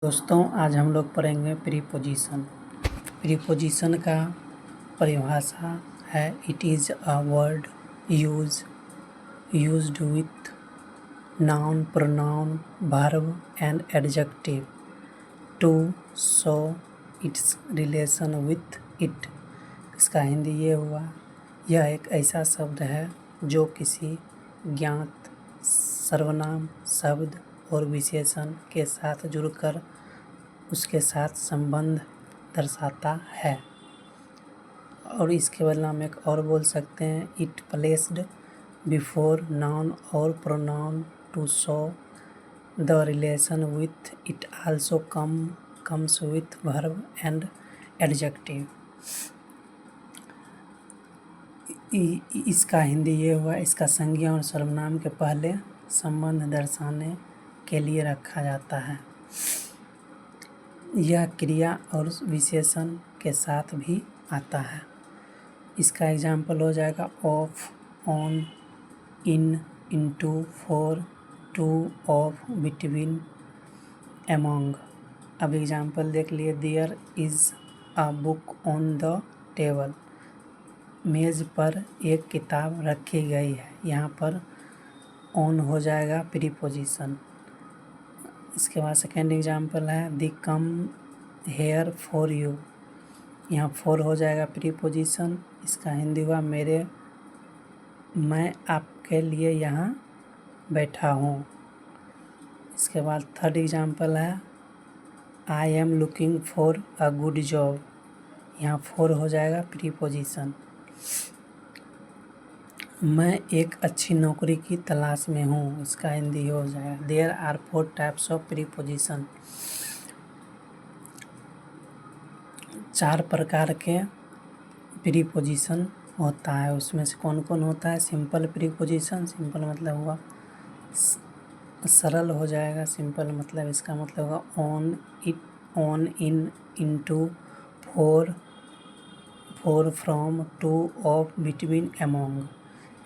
दोस्तों आज हम लोग पढ़ेंगे प्रीपोजिशन। प्रीपोजिशन का परिभाषा है it is a word used with noun pronoun verb and adjective to show its relation with it. इसका हिंदी ये हुआ, यह एक ऐसा शब्द है जो किसी ज्ञात सर्वनाम शब्द और विशेषण के साथ जुड़कर उसके साथ संबंध दर्शाता है। और इसके बदले हम एक और बोल सकते हैं, इट प्लेस्ड बिफोर नाउन और pronoun to show the relation with it also comes with verb and adjective. इसका हिंदी ये हुआ, इसका संज्ञा और सर्वनाम के पहले संबंध दर्शाने के लिए रखा जाता है। यह क्रिया और विशेषण के साथ भी आता है। इसका एग्जाम्पल हो जाएगा of, on, in, into, for, to, of, between, among. अब एग्जाम्पल देख लिए, there is a book on the table. मेज़ पर एक किताब रखी गई है। यहाँ पर ऑन हो जाएगा प्रीपोजिशन। इसके बाद सेकेंड एग्जाम्पल है, the come here for you. यहाँ फॉर हो जाएगा प्रीपोजिशन। इसका हिंदी हुआ मैं आपके लिए यहाँ बैठा हूँ। इसके बाद थर्ड एग्जाम्पल है, आई am looking for a good job. यहाँ फॉर हो जाएगा प्रीपोजिशन। मैं एक अच्छी नौकरी की तलाश में हूँ। इसका हिंदी हो जाएगा, there are 4 types of preposition. 4 प्रकार के प्रीपोजिशन होता है। उसमें से कौन कौन होता है? सिंपल प्रीपोजिशन, सिंपल मतलब हुआ सरल हो जाएगा। सिंपल मतलब इसका मतलब होगा on, it, on, in, into, for, from, to, of, between, among.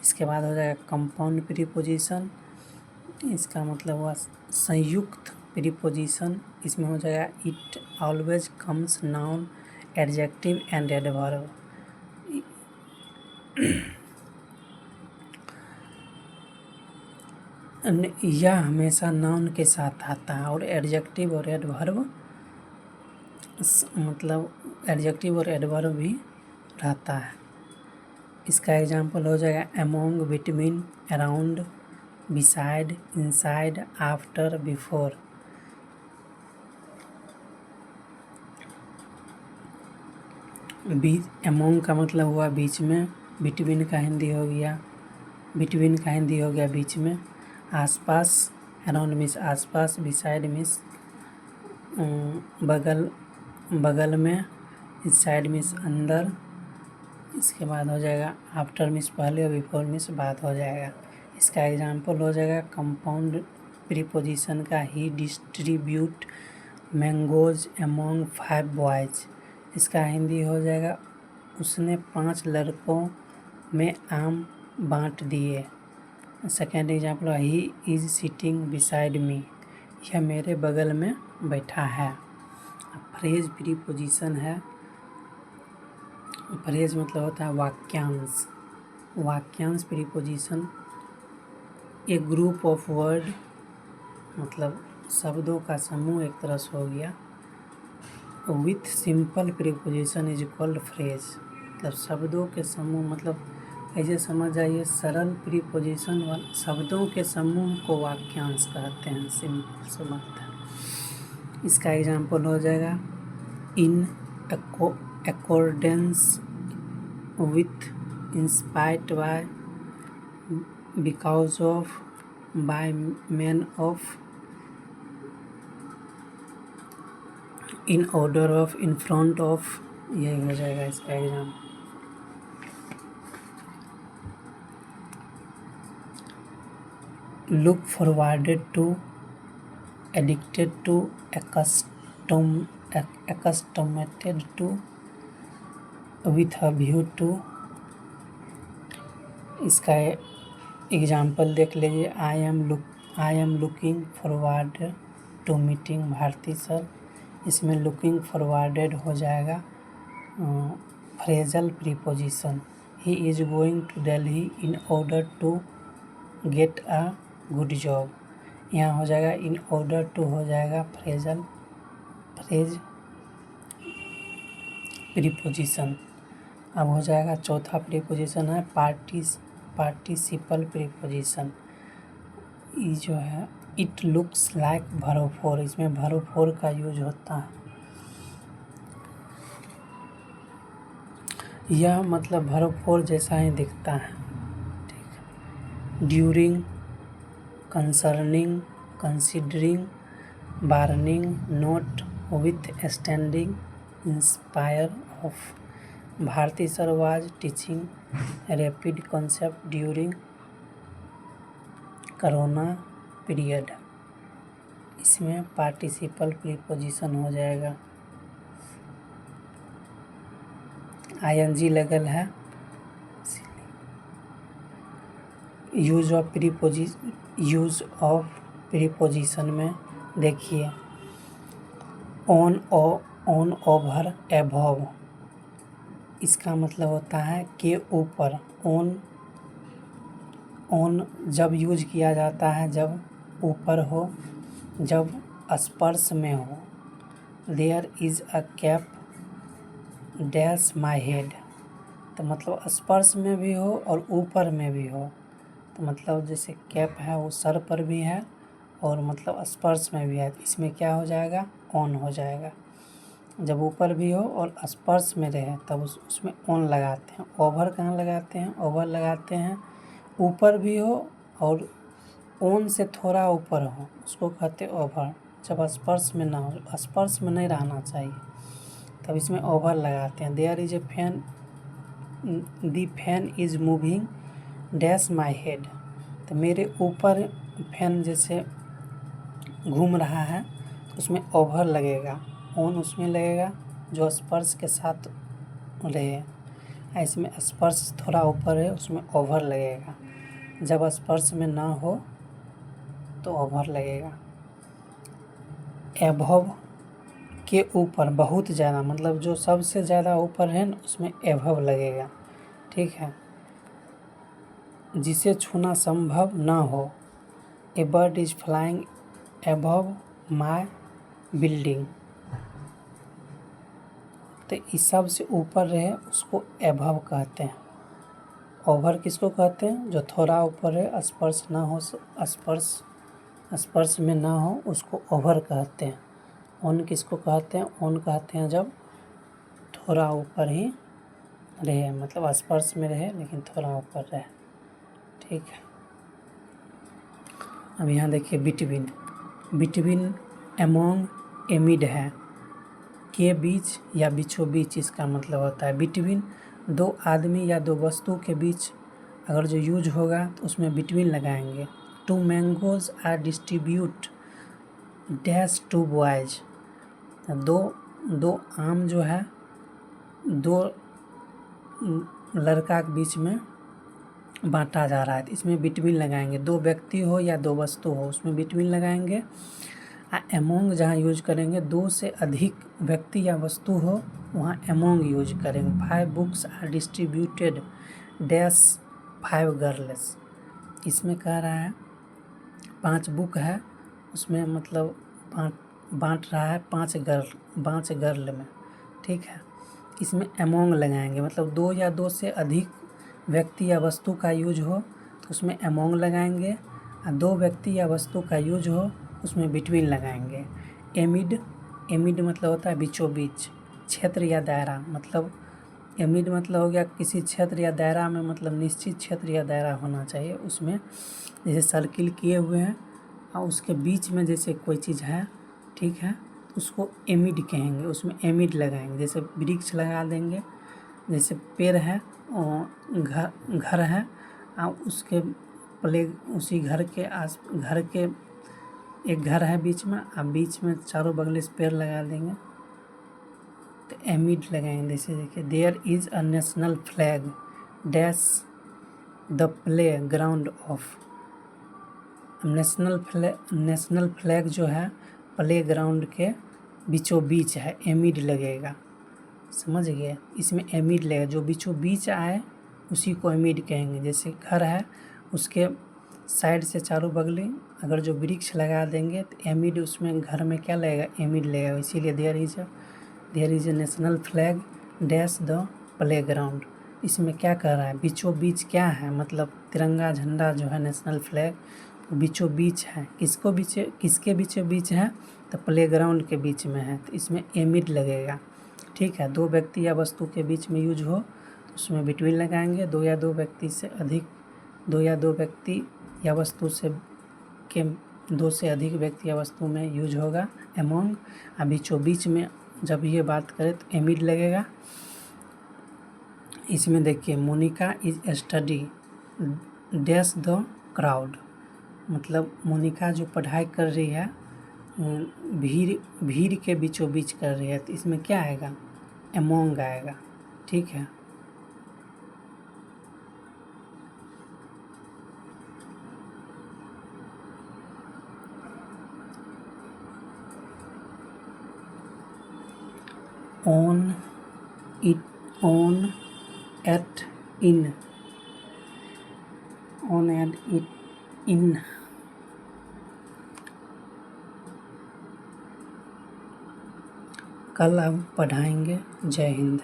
इसके बाद हो जाएगा कंपाउंड प्रीपोजिशन। इसका मतलब हुआ संयुक्त प्रीपोजिशन। इसमें हो जाएगा it always comes noun, adjective and adverb. यह हमेशा नाउन के साथ आता है और एडजेक्टिव और एडवर्ब मतलब एडजेक्टिव और एडवर्ब भी रहता है। इसका एग्जाम्पल हो जाएगा among, between, around, beside, inside, after, before. Among का मतलब हुआ बीच में, बिटवीन का हिंदी हो गया बीच में, आसपास, अराउंड मीन्स आसपास, बिसाइड मीन्स बगल में, इनसाइड मीन्स अंदर। इसके बाद हो जाएगा आफ्टर मीन्स पहले और बिफोर मीन्स बाद हो जाएगा। इसका एग्जाम्पल हो जाएगा कंपाउंड प्रीपोजिशन का, ही डिस्ट्रीब्यूट मैंगोज अमोंग 5 बॉयज। इसका हिंदी हो जाएगा उसने 5 लड़कों में आम बांट दिए। Second example, he is sitting beside me. यह मेरे बगल में बैठा है। फ्रेज प्रीपोजिशन है। फ्रेज मतलब होता है वाक्यांश। वाक्यांश प्रीपोजिशन एक ग्रुप ऑफ वर्ड मतलब शब्दों का समूह एक तरह से हो गया। With simple preposition is equal phrase. मतलब शब्दों के समूह, मतलब ऐसे समझ जाइए, सरल प्रीपोजिशन वाले शब्दों के समूह को वाक्यांश कहते हैं। सिंपल से बात है। इसका एग्जाम्पल हो जाएगा in accordance with, inspired by, because of, by man of, in order of, in front of. यही हो जाएगा इसका exam. Look forwarded to, addicted to, accustomed to, with a view to. इसका एग्जाम्पल देख लीजिए, I am looking forward to meeting Bharti sir. इसमें looking forwarded हो जाएगा phrasal preposition. He is going to Delhi in order to get a good job. यहाँ हो जाएगा इन order to, हो जाएगा फ्रेज प्रीपोजिशन। अब हो जाएगा चौथा प्रीपोजिशन है पार्टिसिपल प्रीपोजिशन। ये जो है it looks like verb four, इसमें वर्ब फोर का यूज होता है। यह मतलब वर्ब फोर जैसा ही दिखता है। ठीक है। During, concerning, considering, warning, notwithstanding, in spite of. Bharti sir was teaching rapid concept during corona period. इसमें पार्टिसिपल प्रीपोजिशन हो जाएगा। आईएनजी लगल है। यूज ऑफ प्रीपोजिशन में देखिए ऑन, ओवर, एबव। इसका मतलब होता है के ऊपर। ऑन जब यूज किया जाता है जब ऊपर हो, जब स्पर्श में हो। There is a cap dash my head, तो मतलब स्पर्श में भी हो और ऊपर में भी हो। तो मतलब जैसे कैप है वो सर पर भी है और मतलब स्पर्श में भी है, इसमें क्या हो जाएगा, ऑन हो जाएगा। जब ऊपर भी हो और स्पर्श में रहे तब उसमें ऑन लगाते हैं। ओवर कहाँ लगाते हैं, ओवर लगाते हैं ऊपर भी हो और ऑन से थोड़ा ऊपर हो, उसको कहते हैं ओवर। जब स्पर्श में ना हो, स्पर्श में नहीं रहना चाहिए, तब इसमें ओवर लगाते हैं। There is a fan, the fan is moving dash my head, तो मेरे ऊपर फैन जैसे घूम रहा है तो उसमें ओवर लगेगा। ऑन उसमें लगेगा जो स्पर्श के साथ रहे, ऐसे में स्पर्श थोड़ा ऊपर है उसमें ओवर लगेगा। जब स्पर्श में ना हो तो ओवर लगेगा। एभव के ऊपर, बहुत ज़्यादा, मतलब जो सबसे ज़्यादा ऊपर है ना उसमें एभव लगेगा। ठीक है। जिसे छूना संभव ना हो। A bird is flying above my building, तो इस सब से ऊपर रहे उसको एभव कहते हैं। ओवर किसको कहते हैं, जो थोड़ा ऊपर है, स्पर्श ना हो, स्पर्श में ना हो उसको ओवर कहते हैं। ऑन किसको कहते हैं, ऑन कहते हैं जब थोड़ा ऊपर ही रहे, मतलब स्पर्श में रहे लेकिन थोड़ा ऊपर रहे। ठीक है। अब यहाँ देखिए बिटवीन, अमोंग, एमिड है, के बीच या बीचों बीच इसका मतलब होता है। बिटवीन दो आदमी या दो वस्तु के बीच अगर जो यूज होगा तो उसमें बिटवीन लगाएंगे। Two mangoes are distribute dash two boys, दो आम जो है दो लड़का के बीच में बांटा जा रहा है, तो इसमें बिटवीन लगाएंगे। दो व्यक्ति हो या दो वस्तु हो उसमें बिटवीन लगाएंगे। एमोंग जहाँ यूज करेंगे, दो से अधिक व्यक्ति या वस्तु हो वहाँ एमोंग यूज करेंगे। 5 books are distributed dash 5 girls, इसमें कह रहा है 5 बुक है उसमें मतलब बांट रहा है 5 गर्ल में। ठीक है। इसमें एमोंग लगाएंगे, मतलब दो या दो से अधिक व्यक्ति या वस्तु का यूज हो तो उसमें एमोंग लगाएंगे, और दो व्यक्ति या वस्तु का यूज हो उसमें बिटवीन लगाएंगे। एमिड मतलब होता है बीचों बीच, क्षेत्र या दायरा, मतलब एमिड मतलब हो गया किसी क्षेत्र या दायरा में, मतलब निश्चित क्षेत्र या दायरा होना चाहिए उसमें। जैसे सर्किल किए हुए हैं और उसके बीच में जैसे कोई चीज़ है, ठीक है, उसको एमिड कहेंगे, उसमें एमिड लगाएंगे। जैसे वृक्ष लगा देंगे, जैसे पेड़ है और घर है और उसके उसी घर के एक घर है बीच में, और बीच में चारों बगल से पेड़ लगा देंगे तो एमिड लगाएंगे। जैसे देखिए there is a national flag dash the playground of. National flag जो है प्लेग्राउंड के बीचों बीच है, एमिड लगेगा, समझ गए। इसमें एमिड लगेगा, जो बीचों बीच आए उसी को एमिड कहेंगे। जैसे घर है, उसके साइड से चारों बगली अगर जो वृक्ष लगा देंगे तो एमिड उसमें घर में क्या लगेगा, एमिड लगेगा। इसीलिए there is a national flag dash the playground. इसमें क्या कह रहा है, बीचों बीच क्या है, मतलब तिरंगा झंडा जो है नेशनल फ्लैग वो बीचों बीच है। किसके बीचों बीच है, तो प्लेग्राउंड के बीच में है, तो इसमें एमिड लगेगा। ठीक है, दो व्यक्ति या वस्तु के बीच में यूज हो तो उसमें बिटवीन लगाएंगे। दो या दो व्यक्ति या वस्तु से के दो से अधिक व्यक्ति या वस्तु में यूज होगा एमोंग। बीचों बीच में जब ये बात करें तो एमिड लगेगा। इसमें देखिए, Monika is study dash the crowd, मतलब मोनिका जो पढ़ाई कर रही है भीड़ के बीचों बीच कर रही है, तो इसमें क्या आएगा, एमोंग आएगा। ठीक है, ऑन एट इन। कल हम पढ़ाएंगे। जय हिंद।